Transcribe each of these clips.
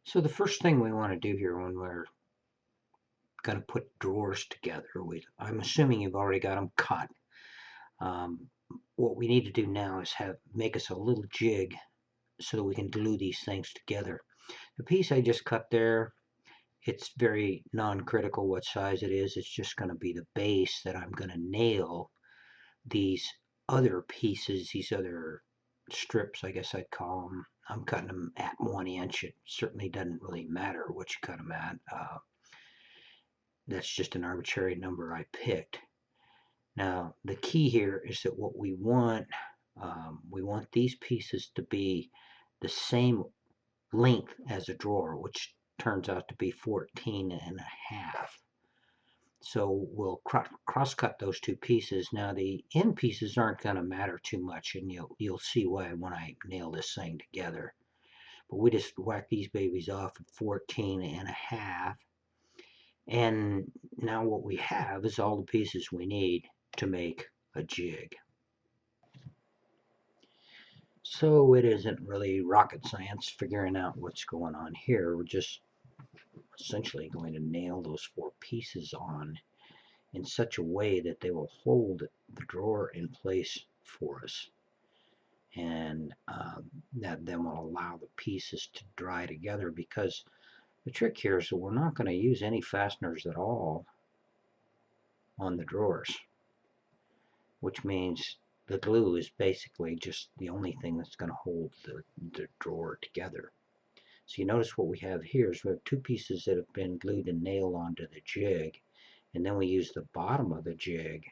So the first thing we want to do here when we're going to put drawers together, I'm assuming you've already got them cut. Um, what we need to do now is make us a little jig so that we can glue these things together. The piece I just cut there, it's very non-critical what size it is. It's just going to be the base that I'm going to nail these other pieces, these other strips, I guess I'd call them. I'm cutting them at 1 inch. It certainly doesn't really matter what you cut them at. That's just an arbitrary number I picked. Now, the key here is that what we want these pieces to be the same length as a drawer, which turns out to be 14.5. So we'll cross cut those two pieces. Now the end pieces aren't going to matter too much, and you'll see why when I nail this thing together. But we just whack these babies off at 14.5. And now what we have is all the pieces we need to make a jig. So it isn't really rocket science figuring out what's going on here. We're just essentially going to nail those four pieces on in such a way that they will hold the drawer in place for us. And that then will allow the pieces to dry together, because the trick here is that we're not going to use any fasteners at all on the drawers, which means the glue is basically just the only thing that's going to hold the drawer together. So you notice what we have here is we have two pieces that have been glued and nailed onto the jig, and then we use the bottom of the jig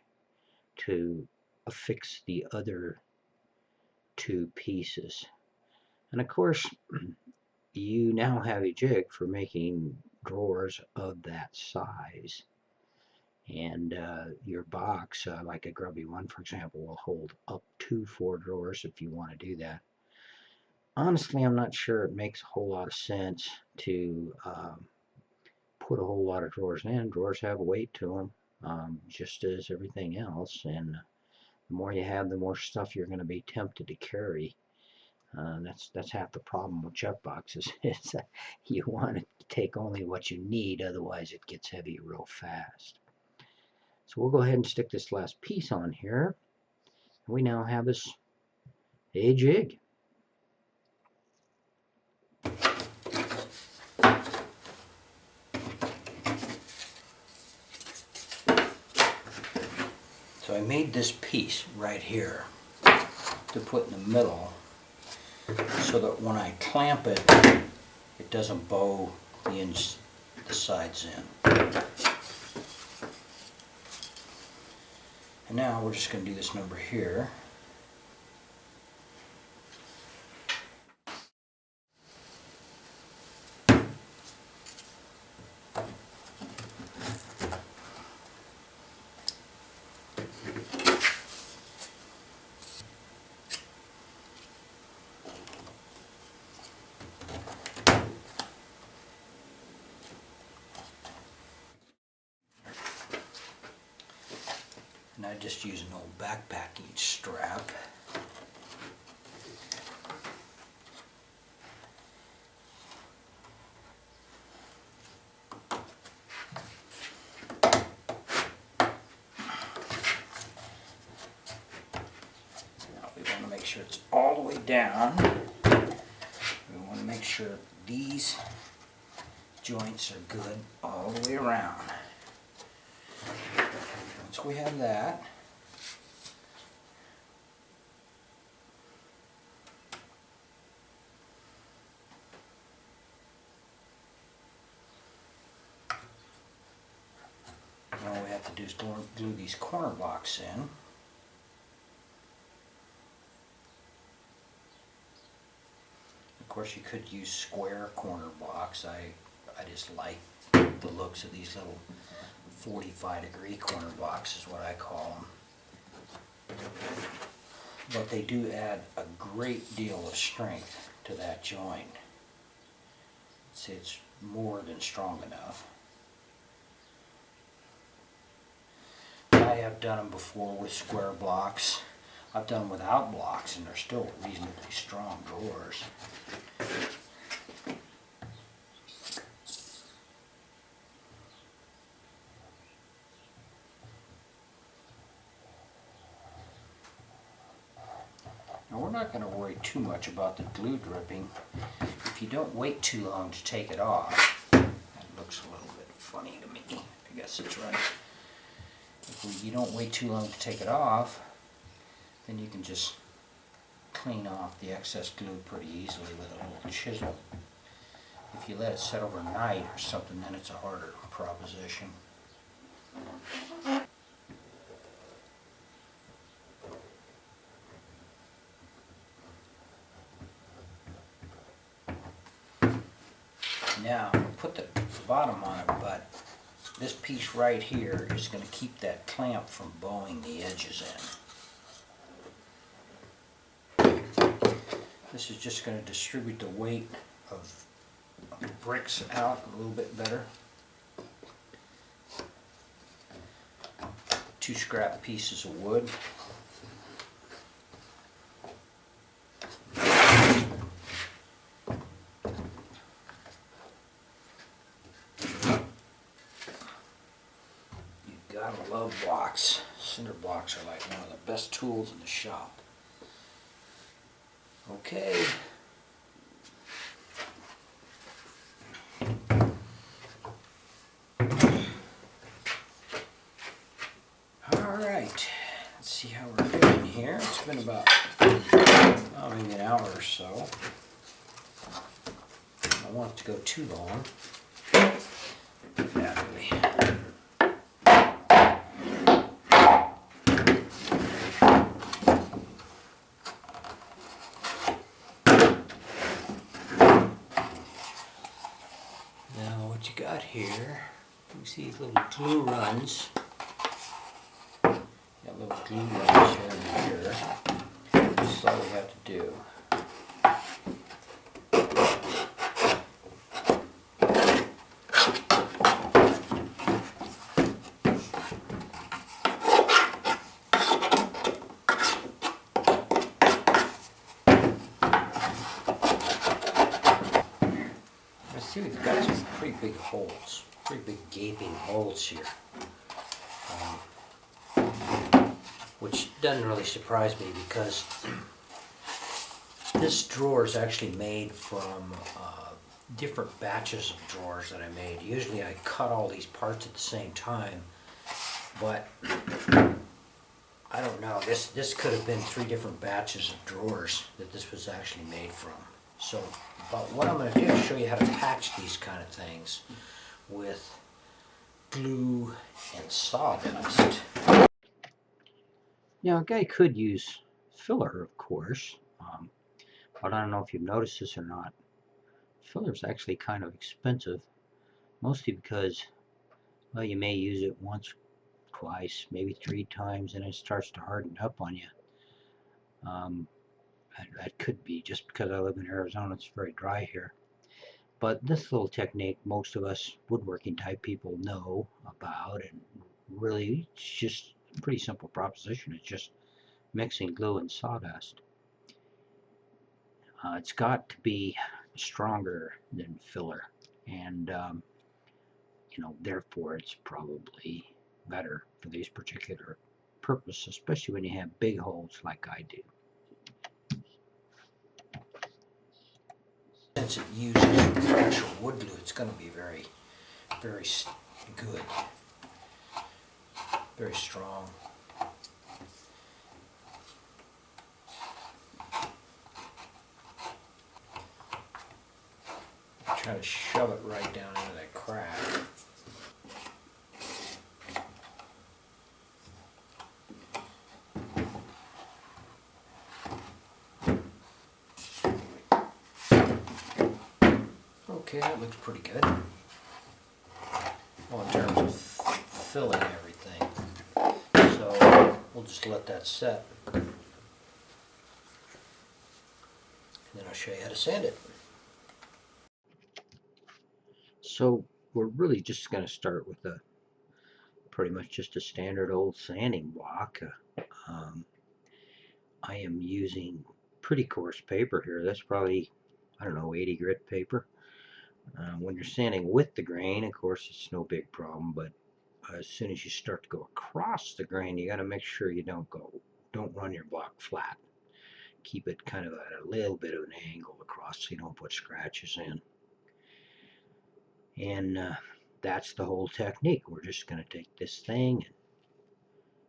to affix the other two pieces. And of course, you now have a jig for making drawers of that size. And your box, like a grubby one, for example, will hold up to 4 drawers if you want to do that. Honestly, I'm not sure it makes a whole lot of sense to put a whole lot of drawers in. Drawers have a weight to them, just as everything else. And the more you have, the more stuff you're going to be tempted to carry. That's half the problem with check boxes. Is you want to take only what you need, otherwise it gets heavy real fast. So we'll go ahead and stick this last piece on here. We now have us a jig. So I made this piece right here to put in the middle so that when I clamp it, it doesn't bow the sides in. And now we're just going to do this number here. And I just use an old backpacking strap. Now we want to make sure it's all the way down. We want to make sure these joints are good all the way around. Once we have that, all we have to do is glue these corner blocks in. Of course, you could use square corner blocks. I just like the looks of these little 45-degree corner blocks is what I call them. But they do add a great deal of strength to that joint. See, it's more than strong enough. I have done them before with square blocks. I've done them without blocks, and they're still reasonably strong drawers. we're not going to worry too much about the glue dripping. If you don't wait too long to take it off, that looks a little bit funny to me. I guess it's right. If you don't wait too long to take it off, then you can just clean off the excess glue pretty easily with a little chisel. If you let it set overnight or something, then it's a harder proposition. Now, put the bottom on it, but this piece right here is going to keep that clamp from bowing the edges in. This is just going to distribute the weight of the bricks out a little bit better. 2 scrap pieces of wood. Gotta love blocks. Cinder blocks are like one of the best tools in the shop. Okay. Alright, let's see how we're doing here. It's been about maybe an hour or so. I don't want it to go too long. Naturally. What you got here, you see these little glue runs. Got little glue runs here and here. This is all we have to do. See, we've got some pretty big holes, pretty big gaping holes here, which doesn't really surprise me because this drawer is actually made from different batches of drawers that I made. Usually I cut all these parts at the same time, but I don't know, this could have been 3 different batches of drawers that this was actually made from. So, but what I'm going to do is show you how to patch these kind of things with glue and sawdust. Now, a guy could use filler, of course, but I don't know if you've noticed this or not. Filler is actually kind of expensive, mostly because, well, you may use it once, twice, maybe 3 times, and it starts to harden up on you. That could be just because I live in Arizona, it's very dry here. But this little technique, most of us woodworking type people know about, and really it's just a pretty simple proposition. It's just mixing glue and sawdust. It's got to be stronger than filler, and you know, therefore it's probably better for these particular purposes, especially when you have big holes like I do. Since it uses actual wood glue, it's going to be very, very good, very strong. Try to shove it right down into that crack. Okay, that looks pretty good. Well, in terms of filling everything. So we'll just let that set. And then I'll show you how to sand it. So we're really just going to start with pretty much just a standard old sanding block. I am using pretty coarse paper here. That's probably, I don't know, 80 grit paper. When you're sanding with the grain, of course, it's no big problem, but as soon as you start to go across the grain, you got to make sure you don't run your block flat. keep it kind of at a little bit of an angle across so you don't put scratches in. And that's the whole technique. We're just going to take this thing and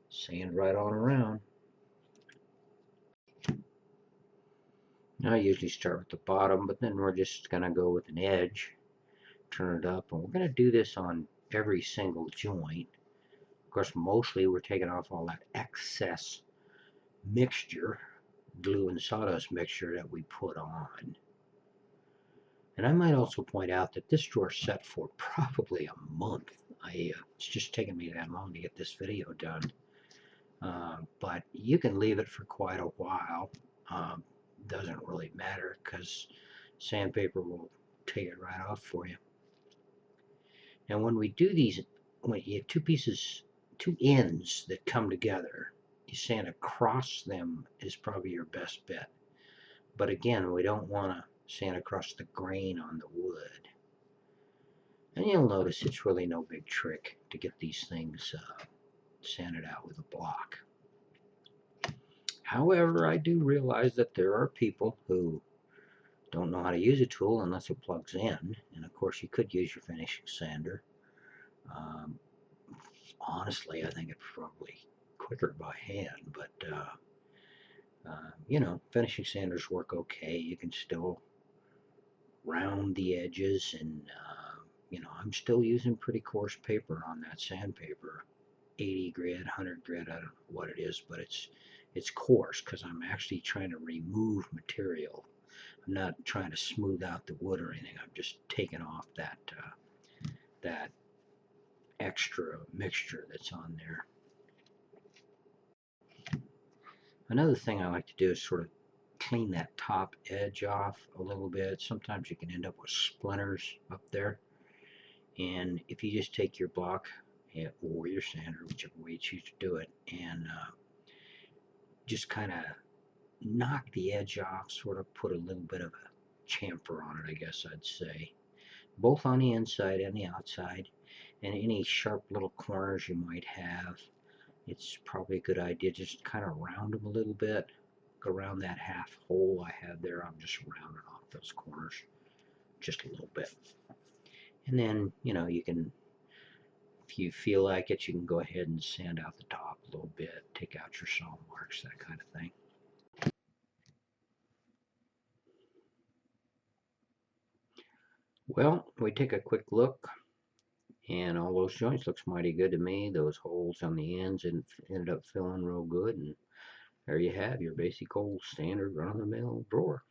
sand right on around. Now I usually start with the bottom, but then we're just going to go with an edge, turn it up, and we're going to do this on every single joint. Of course, mostly we're taking off all that excess mixture, glue and sawdust mixture that we put on. And I might also point out that this drawer set for probably a month. It's just taken me that long to get this video done. But you can leave it for quite a while. Doesn't really matter because sandpaper will take it right off for you. Now when we do these, when you have two ends that come together, you sand across them is probably your best bet. But again, we don't want to sand across the grain on the wood. And you'll notice it's really no big trick to get these things sanded out with a block. However, I do realize that there are people who don't know how to use a tool unless it plugs in. And of course, you could use your finishing sander. Honestly, I think it's probably quicker by hand, but you know, finishing sanders work okay. You can still round the edges, and you know, I'm still using pretty coarse paper on that sandpaper, 80 grit, 100 grit. I don't know what it is, but it's coarse because I'm actually trying to remove material. I'm not trying to smooth out the wood or anything. I'm just taking off that that extra mixture that's on there. Another thing I like to do is sort of clean that top edge off a little bit. Sometimes you can end up with splinters up there. And if you just take your block or your sander, whichever way you choose to do it, and just kind of knock the edge off, sort of put a little bit of a chamfer on it, I guess I'd say, both on the inside and the outside, and any sharp little corners you might have. It's probably a good idea just kind of round them a little bit. Around that half hole I have there, I'm just rounding off those corners just a little bit. And then, you know, you can, if you feel like it, you can go ahead and sand out the top a little bit, take out your saw marks, that kind of thing. Well, we take a quick look, and all those joints looks mighty good to me. Those holes on the ends and ended up filling real good, and there you have your basic old standard run-of-the-mill drawer.